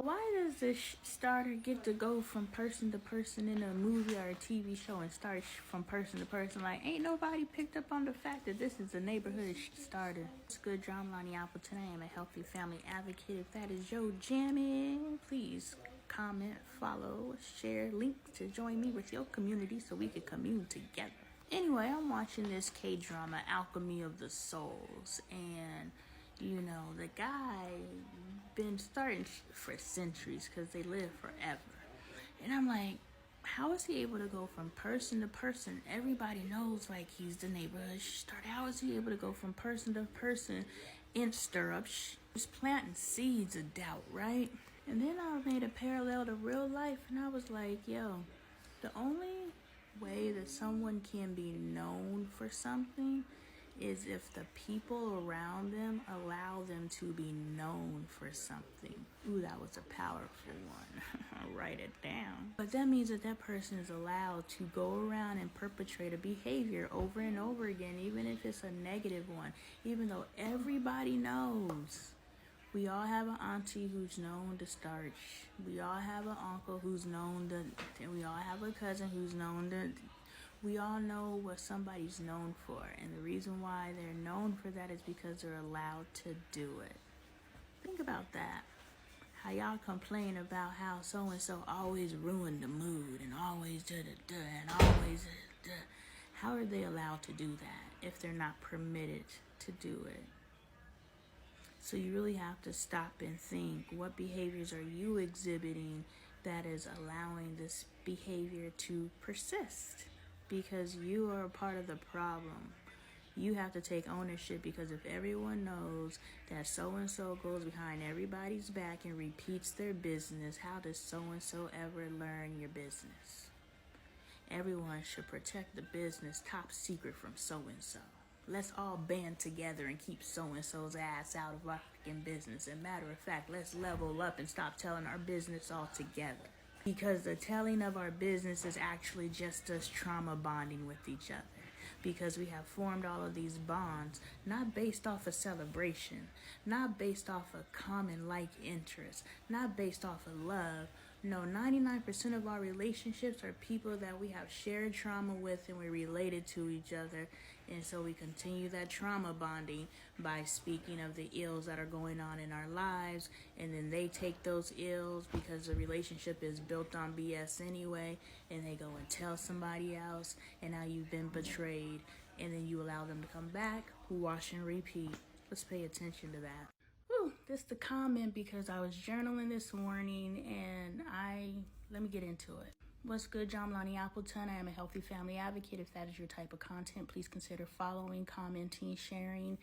Why does the starter get to go from person to person in a movie or a TV show and start from person to person? Like, ain't nobody picked up on the fact that this is a neighborhood starter. It's good, John Lonnie Apple. Today I'm a healthy family advocate. If that is your jamming, please comment, follow, share, link to join me with your community so we can commune together. Anyway, I'm watching this K-drama, Alchemy of the Souls, and the guy been starting for centuries because they live forever. And I'm like, how is he able to go from person to person? Everybody knows like he's the neighborhood starter. How is he able to go from person to person in stirrups? Just planting seeds of doubt, right? And then I made a parallel to real life, and I was like, yo, the only way that someone can be known for something is if the people around them allow them to be known for something. Ooh, that was a powerful one. I'll write it down. But that means that person is allowed to go around and perpetrate a behavior over and over again, even if it's a negative one, even though everybody knows. We all have an auntie who's known to starch. We all have an uncle who's known to, we all have a cousin who's known to. We all know what somebody's known for, and the reason why they're known for that is because they're allowed to do it. Think about that. How y'all complain about how so-and-so always ruined the mood and always da-da-da and always da-da. How are they allowed to do that if they're not permitted to do it? So you really have to stop and think, what behaviors are you exhibiting that is allowing this behavior to persist? Because you are a part of the problem. You have to take ownership, because if everyone knows that so-and-so goes behind everybody's back and repeats their business, how does so-and-so ever learn your business? Everyone should protect the business top secret from so-and-so. Let's all band together and keep so-and-so's ass out of our freaking business. And matter of fact, let's level up and stop telling our business altogether. Because the telling of our business is actually just us trauma bonding with each other. Because we have formed all of these bonds, not based off of celebration, not based off of common like interests, not based off of love. No, 99% of our relationships are people that we have shared trauma with and we're related to each other. And so we continue that trauma bonding by speaking of the ills that are going on in our lives. And then they take those ills, because the relationship is built on BS anyway, and they go and tell somebody else, and now you've been betrayed. And then you allow them to come back, wash and repeat. Let's pay attention to that. This the comment because I was journaling this morning, and let me get into it. What's good, John Lonnie Appleton? I am a healthy family advocate. If that is your type of content, please consider following, commenting, sharing,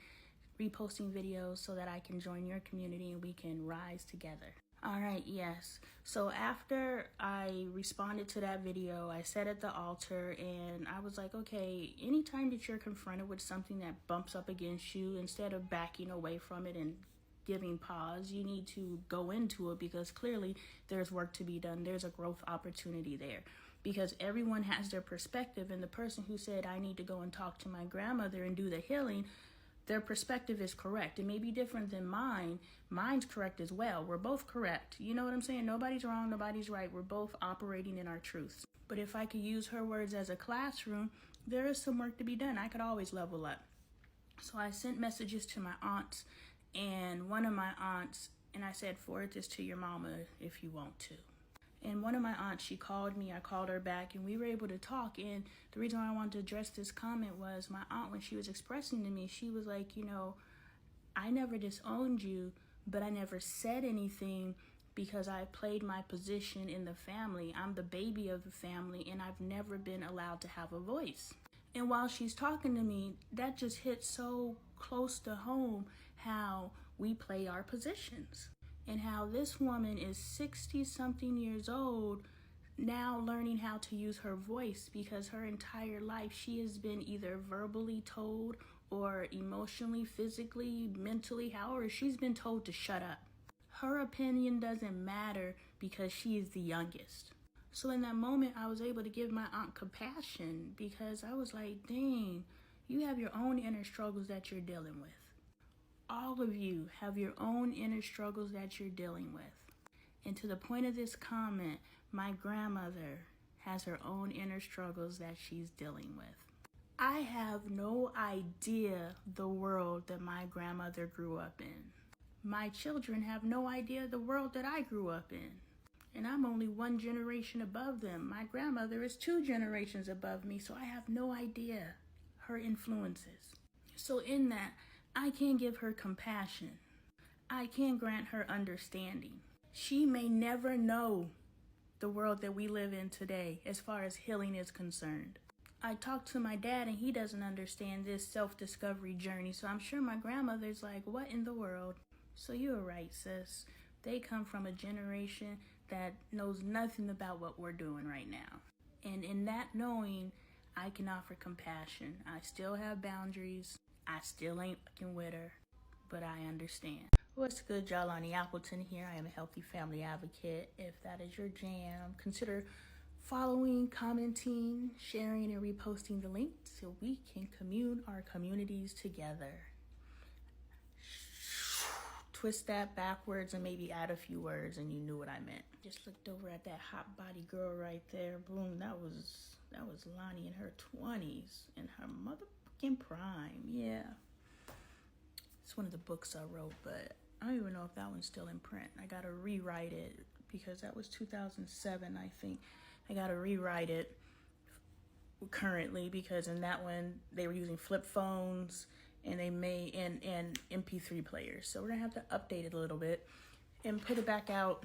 reposting videos so that I can join your community and we can rise together. All right, yes. So after I responded to that video, I sat at the altar and I was like, okay, anytime that you're confronted with something that bumps up against you, instead of backing away from it and giving pause, you need to go into it, because clearly there's work to be done. There's a growth opportunity there, because everyone has their perspective. And the person who said, I need to go and talk to my grandmother and do the healing, their perspective is correct. It may be different than mine. Mine's correct as well. We're both correct. You know what I'm saying? Nobody's wrong, nobody's right. We're both operating in our truths. But if I could use her words as a classroom, there is some work to be done. I could always level up. So I sent messages to my aunts, and one of my aunts, and I said, forward this to your mama if you want to. And one of my aunts, she called me, I called her back, and we were able to talk. And the reason why I wanted to address this comment was my aunt, when she was expressing to me, she was like, I never disowned you, but I never said anything because I played my position in the family. I'm the baby of the family, and I've never been allowed to have a voice. And while she's talking to me, that just hit so close to home, how we play our positions. And how this woman is 60-something years old, now learning how to use her voice, because her entire life she has been either verbally told or emotionally, physically, mentally, however, she's been told to shut up. Her opinion doesn't matter because she is the youngest. So in that moment, I was able to give my aunt compassion, because I was like, dang, you have your own inner struggles that you're dealing with. All of you have your own inner struggles that you're dealing with. And to the point of this comment, my grandmother has her own inner struggles that she's dealing with. I have no idea the world that my grandmother grew up in. My children have no idea the world that I grew up in. And I'm only one generation above them. My grandmother is 2 generations above me, so I have no idea her influences. So in that, I can give her compassion. I can grant her understanding. She may never know the world that we live in today as far as healing is concerned. I talked to my dad and he doesn't understand this self-discovery journey, so I'm sure my grandmother's like, what in the world? So you're right, sis. They come from a generation that knows nothing about what we're doing right now. And in that knowing, I can offer compassion. I still have boundaries. I still ain't fucking with her, but I understand. What's good, y'all? Lonnie Appleton here. I am a healthy family advocate. If that is your jam, consider following, commenting, sharing, and reposting the link so we can commune our communities together. Twist that backwards and maybe add a few words and you knew what I meant. Just looked over at that hot body girl right there. Boom, that was Lonnie in her 20s, in her motherfucking prime. Yeah. It's one of the books I wrote, but I don't even know if that one's still in print. I gotta rewrite it because that was 2007, I think. I gotta rewrite it currently because in that one they were using flip phones and they made and MP3 players. So we're gonna have to update it a little bit and put it back out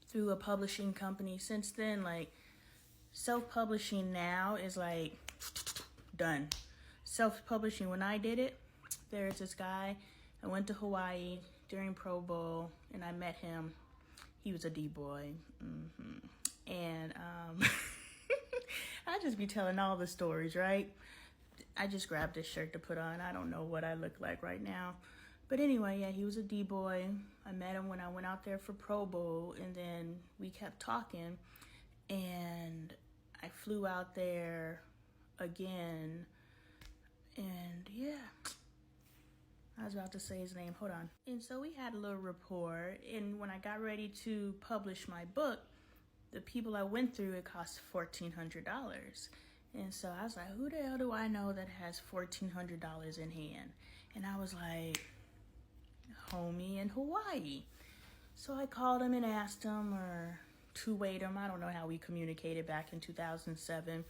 through a publishing company. Since then, like, self-publishing now is like done. Self-publishing, when I did it, there's this guy, I went to Hawaii during Pro Bowl and I met him. He was a D-boy. And I just be telling all the stories, right? I just grabbed this shirt to put on. I don't know what I look like right now. But anyway, yeah, he was a D-boy. I met him when I went out there for Pro Bowl, and then we kept talking. And I flew out there again. And yeah, I was about to say his name. Hold on. And so we had a little rapport. And when I got ready to publish my book, the people I went through, it cost $1,400. And so I was like, who the hell do I know that has $1,400 in hand? And I was like, homie in Hawaii. So I called him and asked him, or two-wayed him. I don't know how we communicated back in 2007,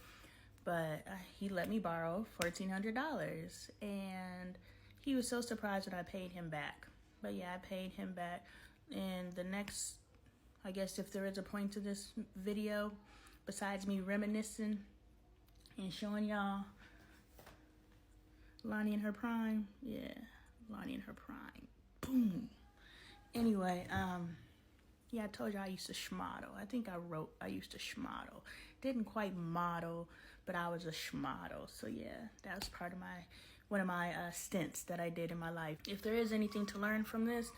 but he let me borrow $1,400. And he was so surprised when I paid him back. But yeah, I paid him back. And the next, I guess if there is a point to this video, besides me reminiscing and showing y'all Lonnie in her prime. Yeah, Lonnie in her prime. Boom. Anyway, yeah, I told you I used to schmodel. I think I wrote I used to schmodel. Didn't quite model, but I was a schmodel. So yeah, that was part of one of my stints that I did in my life. If there is anything to learn from this,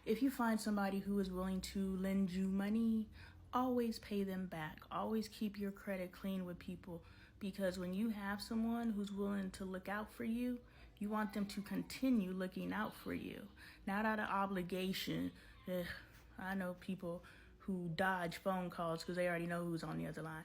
if you find somebody who is willing to lend you money, always pay them back. Always keep your credit clean with people, because when you have someone who's willing to look out for you, you want them to continue looking out for you. Not out of obligation. I know people who dodge phone calls because they already know who's on the other line.